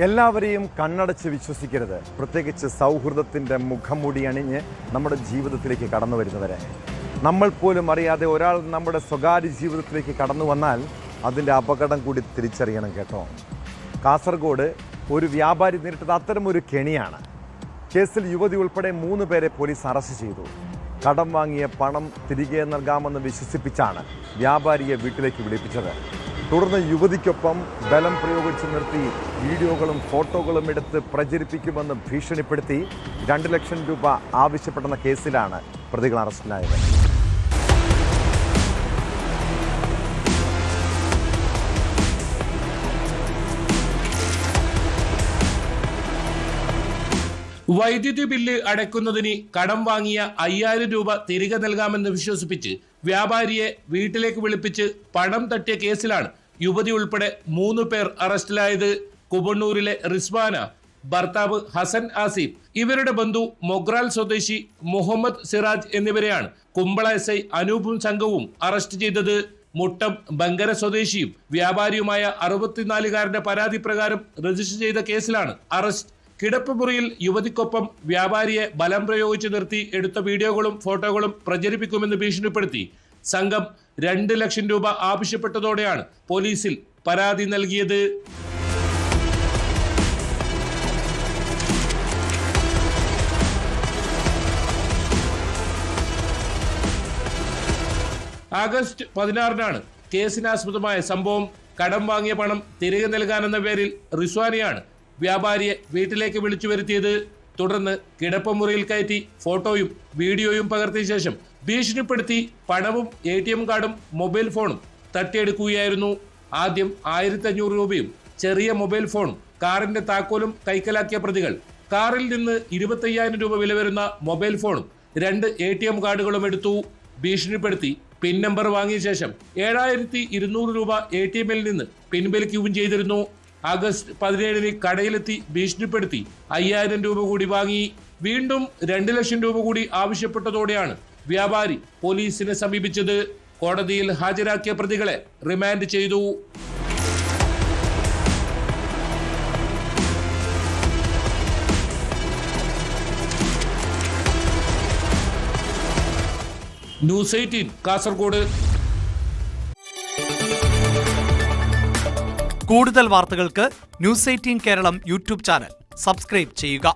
എല്ലാവരെയും കണ്ണടച്ച് വിശ്വസിക്കരുത്, പ്രത്യേകിച്ച് സൗഹൃദത്തിൻ്റെ മുഖംമൂടി അണിഞ്ഞ് നമ്മുടെ ജീവിതത്തിലേക്ക് കടന്നു വരുന്നവരെ. നമ്മൾ പോലും അറിയാതെ ഒരാൾ നമ്മുടെ സ്വകാര്യ ജീവിതത്തിലേക്ക് കടന്നു വന്നാൽ അതിൻ്റെ അപകടം കൂടി തിരിച്ചറിയണം കേട്ടോ. കാസർഗോഡ് ഒരു വ്യാപാരി നേരിട്ടത് അത്തരമൊരു കെണിയാണ്. കേസിൽ യുവതി ഉൾപ്പെടെ 3 പേരെ പോലീസ് അറസ്റ്റ് ചെയ്തു. കടം വാങ്ങിയ പണം തിരികെ നൽകാമെന്ന് വിശ്വസിപ്പിച്ചാണ് വ്യാപാരിയെ വീട്ടിലേക്ക് വിളിപ്പിച്ചത്. തുടർന്ന് യുവതിക്കൊപ്പം ബലം പ്രയോഗിച്ച് നിർത്തി വീഡിയോകളും ഫോട്ടോകളും എടുത്ത് പ്രചരിപ്പിക്കുമെന്ന് ഭീഷണിപ്പെടുത്തി 2 ലക്ഷം രൂപ ആവശ്യപ്പെടുന്ന കേസിലാണ് പ്രതികൾ അറസ്റ്റിലായത്. വൈദ്യുതി ബില്ല് അടയ്ക്കുന്നതിന് കടം വാങ്ങിയ 5000 രൂപ തിരികെ നൽകാമെന്ന് വിശ്വസിപ്പിച്ച് വ്യാപാരിയെ വീട്ടിലേക്ക് വിളിപ്പിച്ച് പണം തട്ടിയ കേസിലാണ് യുവതി ഉൾപ്പെടെ 3 പേർ അറസ്റ്റിലായത്. കുബണ്ണൂരിലെ റിസ്വാന, ഭർത്താവ് ഹസൻ ആസിഫ്, ഇവരുടെ ബന്ധു മൊഗ്രാൽ സ്വദേശി മുഹമ്മദ് സിറാജ് എന്നിവരെയാണ് കുമ്പള SI അനൂപും സംഘവും അറസ്റ്റ് ചെയ്തത്. മുട്ടം ബങ്കര സ്വദേശിയും വ്യാപാരിയുമായ 64-കാരന്റെ പരാതി പ്രകാരം രജിസ്റ്റർ ചെയ്ത കേസിലാണ് അറസ്റ്റ്. കിടപ്പുമുറിയിൽ യുവതിക്കൊപ്പം വ്യാപാരിയെ ബലം പ്രയോഗിച്ച് നിർത്തി എടുത്ത വീഡിയോകളും ഫോട്ടോകളും പ്രചരിപ്പിക്കുമെന്ന് ഭീഷണിപ്പെടുത്തി സംഘം 2 ലക്ഷം രൂപ ആവശ്യപ്പെട്ടതോടെയാണ് പോലീസിൽ പരാതി നൽകിയത്. ആഗസ്റ്റ് 16-നാണ് കേസിനാസ്പദമായ സംഭവം. കടം വാങ്ങിയ പണം തിരികെ നൽകാനെന്ന പേരിൽ റിസ്വാനിയാണ് വ്യാപാരിയെ വീട്ടിലേക്ക് വിളിച്ചു വരുത്തിയത്. തുടർന്ന് കിടപ്പുമുറിയിൽ കയറ്റി ഫോട്ടോയും വീഡിയോയും പകർത്തിയ ശേഷം ഭീഷണിപ്പെടുത്തി പണവും ATM കാർഡും മൊബൈൽ ഫോണും തട്ടിയെടുക്കുകയായിരുന്നു. ആദ്യം 1500 രൂപയും ചെറിയ മൊബൈൽ ഫോണും കാറിന്റെ താക്കോലും കൈക്കലാക്കിയ പ്രതികൾ കാറിൽ നിന്ന് 25000 രൂപ വില വരുന്ന മൊബൈൽ ഫോണും 2 ATM കാർഡുകളും എടുത്തു. ഭീഷണിപ്പെടുത്തി പിൻ നമ്പർ വാങ്ങിയ ശേഷം 7200 രൂപ ATM-ൽ നിന്ന് പിൻവലിക്കുകയും ചെയ്തിരുന്നു. ആഗസ്റ്റ് 17-ന് കടയിലെത്തി ഭീഷണിപ്പെടുത്തി 5000 രൂപ കൂടി വാങ്ങി. വീണ്ടും 2 ലക്ഷം രൂപ കൂടി ആവശ്യപ്പെട്ടതോടെയാണ് വ്യാപാരി പോലീസിനെ സമീപിച്ചത്. കോടതിയിൽ ഹാജരാക്കിയ പ്രതികളെ റിമാൻഡ് ചെയ്തു. ന്യൂസ് 18 കാസർഗോഡ്. കൂടുതൽ വാർത്തകൾക്ക് news 18 Keralam YouTube channel subscribe ചെയ്യുക.